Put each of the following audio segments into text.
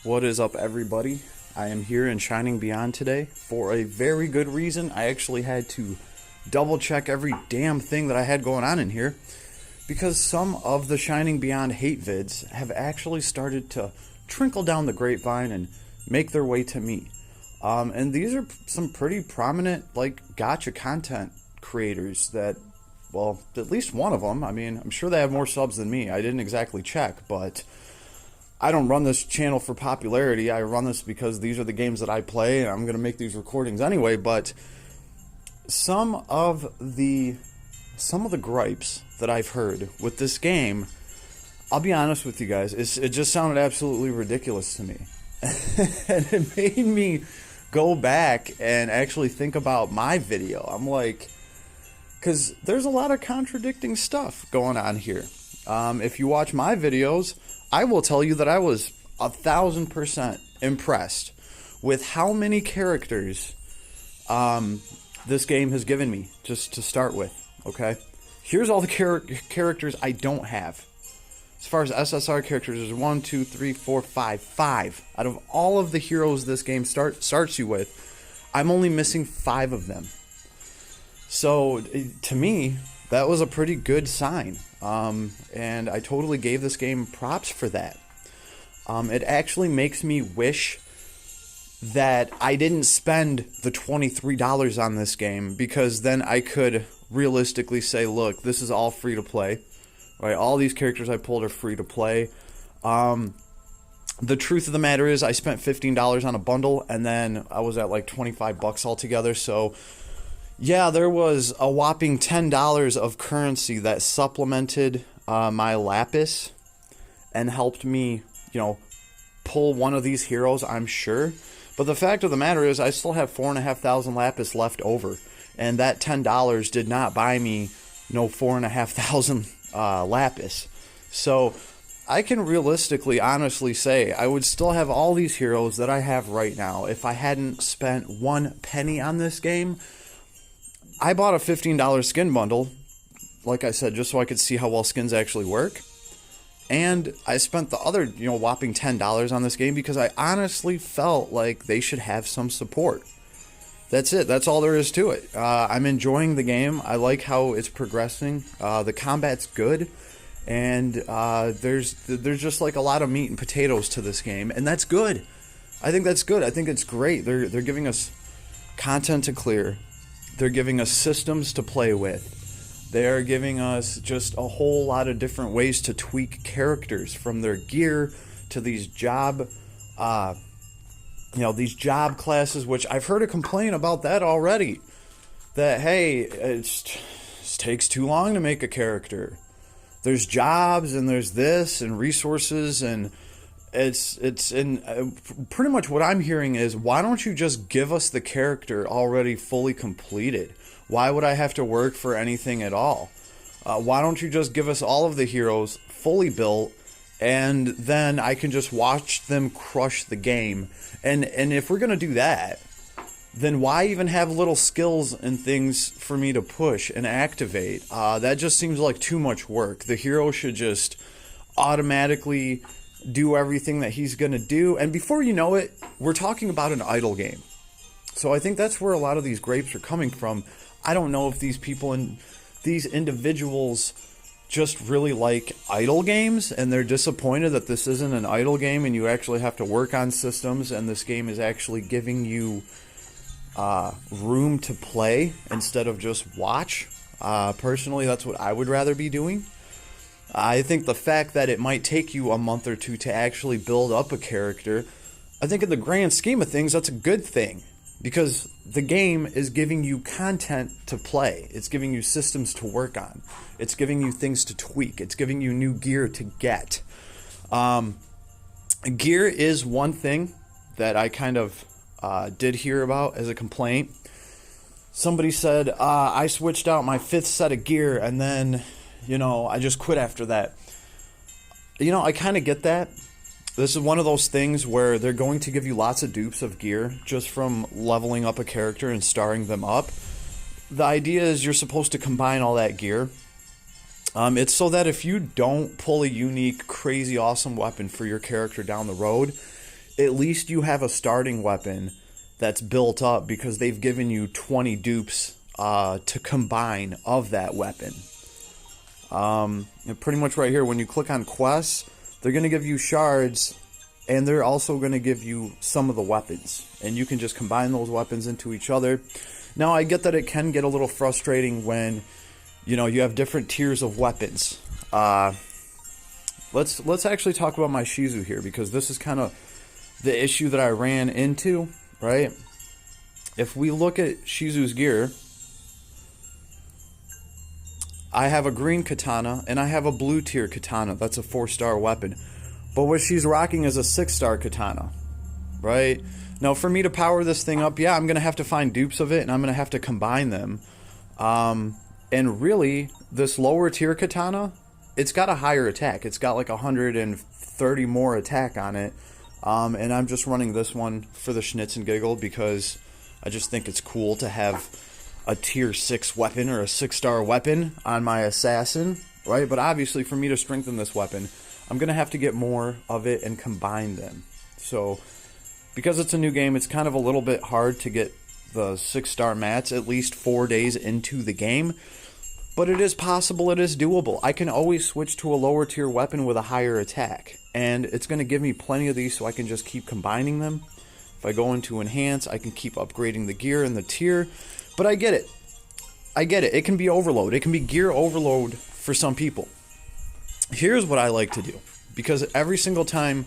What is up, everybody? I am here in Shining Beyond today for a very good reason. I actually had to double check every damn thing that I had going on in here because some of the Shining Beyond hate vids have actually started to trickle down the grapevine and make their way to me. And these are some pretty prominent, gotcha content creators that, well, at least one of them, I mean, I'm sure they have more subs than me. I didn't exactly check, but I don't run this channel for popularity. I run this because these are the games that I play, and I'm going to make these recordings anyway. But some of the gripes that I've heard with this game, I'll be honest with you guys, it just sounded absolutely ridiculous to me. And it made me go back and actually think about my video. I'm like, because there's a lot of contradicting stuff going on here. If you watch my videos, I will tell you that I was 1,000% impressed with how many characters this game has given me, just to start with, okay? Here's all the characters I don't have. As far as SSR characters, there's 1, 2, 3, 4, 5. 5. Out of all of the heroes this game starts you with, I'm only missing 5 of them. So, to me, that was a pretty good sign. And I totally gave this game props for that. It actually makes me wish that I didn't spend the $23 on this game, because then I could realistically say, look, this is all free to play. Right? All these characters I pulled are free to play. The truth of the matter is I spent $15 on a bundle, and then I was at like 25 bucks altogether. So yeah, there was a whopping $10 of currency that supplemented my lapis and helped me, pull one of these heroes, I'm sure. But the fact of the matter is I still have 4,500 lapis left over, and that $10 did not buy me no 4,500 lapis. So I can realistically, honestly say I would still have all these heroes that I have right now if I hadn't spent 1 penny on this game. I bought a $15 skin bundle, like I said, just so I could see how well skins actually work. And I spent the other, whopping $10 on this game because I honestly felt like they should have some support. That's it. That's all there is to it. I'm enjoying the game. I like how it's progressing. The combat's good. And there's just like a lot of meat and potatoes to this game. And that's good. I think that's good. I think it's great. They're giving us content to clear. They're giving us systems to play with. They're giving us just a whole lot of different ways to tweak characters, from their gear to these job classes, which I've heard a complaint about that already. That, hey, it takes too long to make a character. There's jobs, and there's this, and resources, and it's pretty much what I'm hearing is, why don't you just give us the character already fully completed? Why would I have to work for anything at all? Why don't you just give us all of the heroes fully built, and then I can just watch them crush the game? And if we're going to do that, then why even have little skills and things for me to push and activate? That just seems like too much work. The hero should just automatically do everything that he's going to do. And before you know it, we're talking about an idle game. So I think that's where a lot of these grapes are coming from. I don't know if these people and these individuals just really like idle games, and they're disappointed that this isn't an idle game and you actually have to work on systems, and this game is actually giving you room to play instead of just watch. Personally, that's what I would rather be doing. I think the fact that it might take you a month or two to actually build up a character, I think in the grand scheme of things, that's a good thing. Because the game is giving you content to play. It's giving you systems to work on. It's giving you things to tweak. It's giving you new gear to get. Gear is one thing that I kind of did hear about as a complaint. Somebody said, I switched out my 5th set of gear, and then, I just quit after that. I kind of get that. This is one of those things where they're going to give you lots of dupes of gear just from leveling up a character and starring them up. The idea is you're supposed to combine all that gear. It's so that if you don't pull a unique, crazy, awesome weapon for your character down the road, at least you have a starting weapon that's built up because they've given you 20 dupes to combine of that weapon. And pretty much right here, when you click on quests, they're going to give you shards, and they're also going to give you some of the weapons. And you can just combine those weapons into each other. Now, I get that it can get a little frustrating when, you know, you have different tiers of weapons. Let's actually talk about my Shizu here, because this is kind of the issue that I ran into, right? If we look at Shizu's gear, I have a green katana and I have a blue tier katana. That's a 4-star weapon. But what she's rocking is a 6-star katana, right? Now, for me to power this thing up, yeah, I'm going to have to find dupes of it, and I'm going to have to combine them. And really, this lower tier katana, it's got a higher attack. It's got like 130 more attack on it. And I'm just running this one for the schnitz and giggle because I just think it's cool to have a tier 6 weapon or a 6-star weapon on my assassin, right? But obviously, for me to strengthen this weapon, I'm going to have to get more of it and combine them. So, because it's a new game, it's kind of a little bit hard to get the 6-star mats at least 4 days into the game. But it is possible, it is doable. I can always switch to a lower tier weapon with a higher attack. And it's going to give me plenty of these so I can just keep combining them. If I go into enhance, I can keep upgrading the gear and the tier. But I get it. I get it. It can be overload. It can be gear overload for some people. Here's what I like to do. Because every single time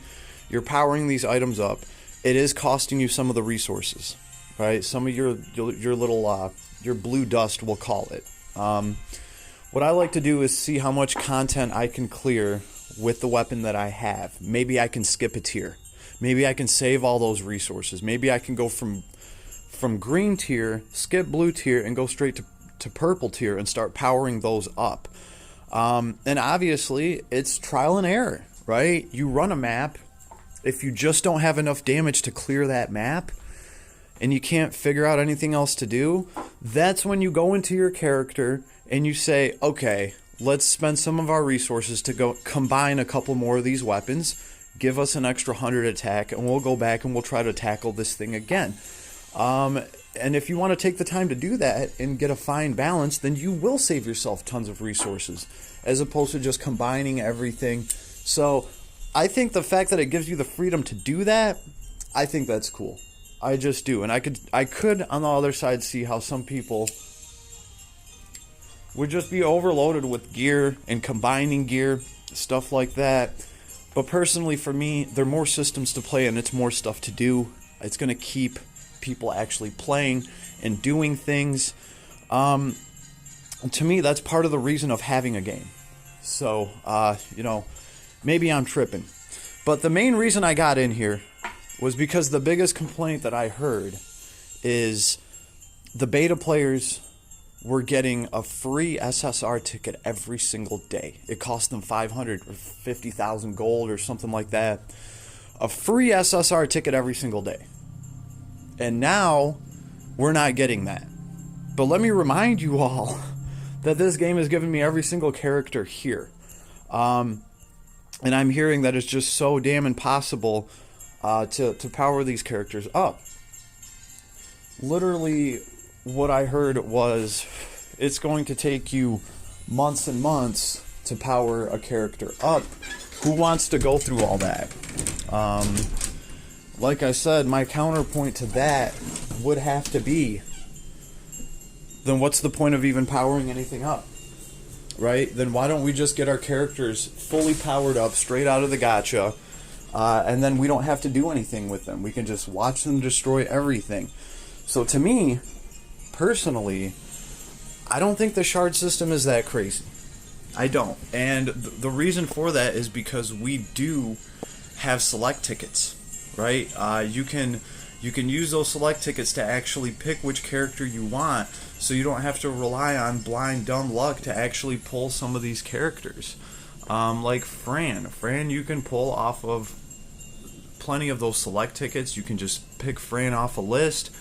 you're powering these items up, it is costing you some of the resources. Right? Some of your little, your blue dust, we'll call it. What I like to do is see how much content I can clear with the weapon that I have. Maybe I can skip a tier. Maybe I can save all those resources. Maybe I can go from green tier, skip blue tier, and go straight to purple tier and start powering those up. And obviously, it's trial and error, right? You run a map. If you just don't have enough damage to clear that map, and you can't figure out anything else to do, that's when you go into your character and you say, okay, let's spend some of our resources to go combine a couple more of these weapons, give us an extra 100 attack, and we'll go back and we'll try to tackle this thing again. And if you want to take the time to do that and get a fine balance, then you will save yourself tons of resources, as opposed to just combining everything. So I think the fact that it gives you the freedom to do that, I think that's cool. I just do. And I could on the other side see how some people would just be overloaded with gear and combining gear, stuff like that. But personally, for me, there are more systems to play and it's more stuff to do. It's going to keep people actually playing and doing things. And to me, that's part of the reason of having a game. So, you know, maybe I'm tripping. But the main reason I got in here was because the biggest complaint that I heard is the beta players were getting a free SSR ticket every single day. It cost them 500 or 50,000 gold or something like that. A free SSR ticket every single day. And now we're not getting that. But let me remind you all that this game has given me every single character here. And I'm hearing that it's just so damn impossible to power these characters up. Literally, what I heard was it's going to take you months and months to power a character up. Who wants to go through all that? Like I said, my counterpoint to that would have to be, then what's the point of even powering anything up? Right? Then why don't we just get our characters fully powered up straight out of the gacha, and then we don't have to do anything with them. We can just watch them destroy everything. So to me, personally, I don't think the shard system is that crazy. I don't. And the reason for that is because we do have select tickets, right? You can use those select tickets to actually pick which character you want, so you don't have to rely on blind dumb luck to actually pull some of these characters. Like Fran. Fran you can pull off of plenty of those select tickets. You can just pick Fran off a list,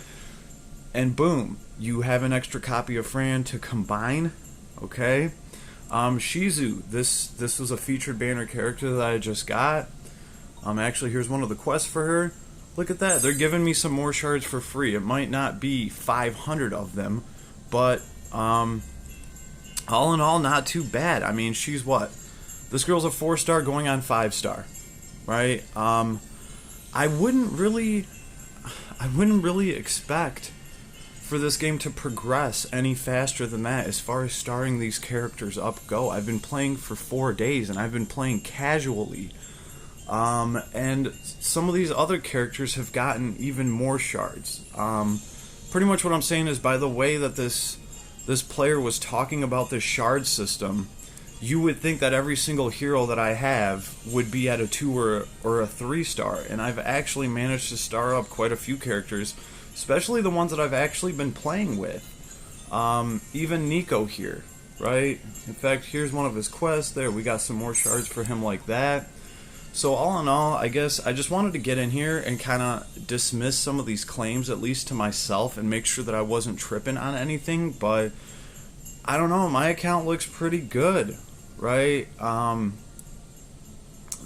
and boom, you have an extra copy of Fran to combine. Okay? Shizu, this was a featured banner character that I just got. Actually, here's one of the quests for her. Look at that. They're giving me some more shards for free. It might not be 500 of them, but all in all, not too bad. I mean, she's what? This girl's a 4-star going on 5-star, right? I wouldn't really expect for this game to progress any faster than that as far as starring these characters up go. I've been playing for 4 days, and I've been playing casually. And some of these other characters have gotten even more shards. Pretty much what I'm saying is, by the way that this player was talking about this shard system, you would think that every single hero that I have would be at a 2 or a 3-star, and I've actually managed to star up quite a few characters, especially the ones that I've actually been playing with. Even Nico here, right? In fact, here's one of his quests. There, we got some more shards for him like that. So all in all, I guess I just wanted to get in here and kind of dismiss some of these claims, at least to myself, and make sure that I wasn't tripping on anything. But I don't know, my account looks pretty good, right?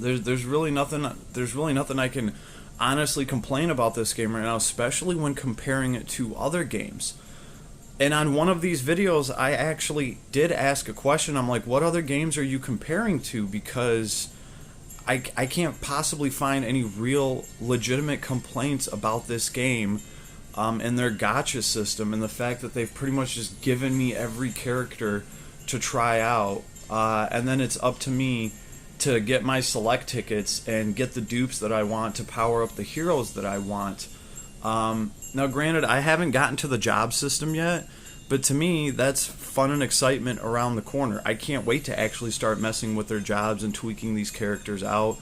There's really nothing I can honestly complain about this game right now, especially when comparing it to other games. And on one of these videos, I actually did ask a question. I'm like, what other games are you comparing to? Because I can't possibly find any real legitimate complaints about this game and their gacha system, and the fact that they've pretty much just given me every character to try out, and then it's up to me to get my select tickets and get the dupes that I want to power up the heroes that I want. Now granted, I haven't gotten to the job system yet, but to me, that's fun and excitement around the corner. I can't wait to actually start messing with their jobs and tweaking these characters out.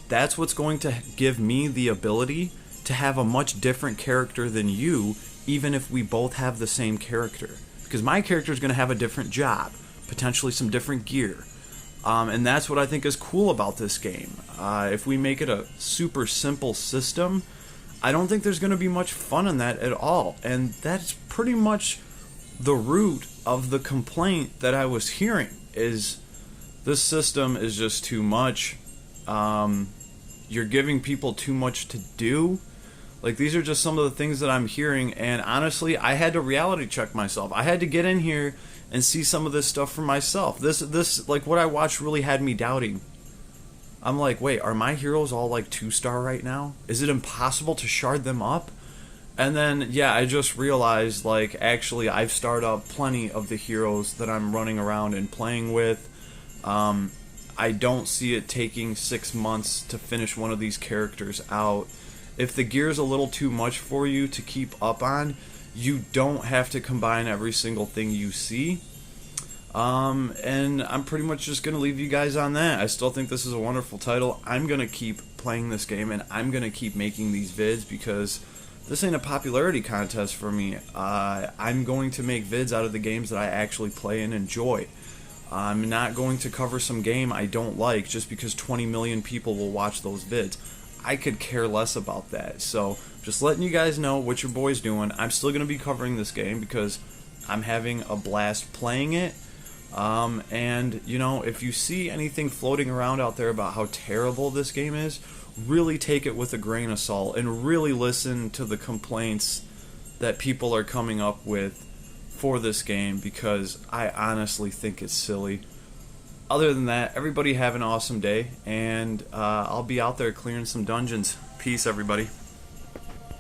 That's what's going to give me the ability to have a much different character than you, even if we both have the same character. Because my character is going to have a different job, potentially some different gear. And that's what I think is cool about this game. If we make it a super simple system, I don't think there's going to be much fun in that at all. And that's pretty much the root of the complaint that I was hearing, is this system is just too much. You're giving people too much to do. Like, these are just some of the things that I'm hearing, and honestly, I had to reality check myself. I had to get in here and see some of this stuff for myself. This like, what I watched really had me doubting. I'm like, wait, are my heroes all like 2-star right now? Is it impossible to shard them up? And then, yeah, I just realized, like, actually, I've starred up plenty of the heroes that I'm running around and playing with. I don't see it taking 6 months to finish one of these characters out. If the gear's a little too much for you to keep up on, you don't have to combine every single thing you see. And I'm pretty much just going to leave you guys on that. I still think this is a wonderful title. I'm going to keep playing this game, and I'm going to keep making these vids, because this ain't a popularity contest for me. I'm going to make vids out of the games that I actually play and enjoy. I'm not going to cover some game I don't like just because 20 million people will watch those vids. I could care less about that. So just letting you guys know what your boy's doing. I'm still going to be covering this game because I'm having a blast playing it. And, you know, if you see anything floating around out there about how terrible this game is, really take it with a grain of salt and really listen to the complaints that people are coming up with for this game, because I honestly think it's silly. Other than that, everybody have an awesome day, and I'll be out there clearing some dungeons. Peace, everybody.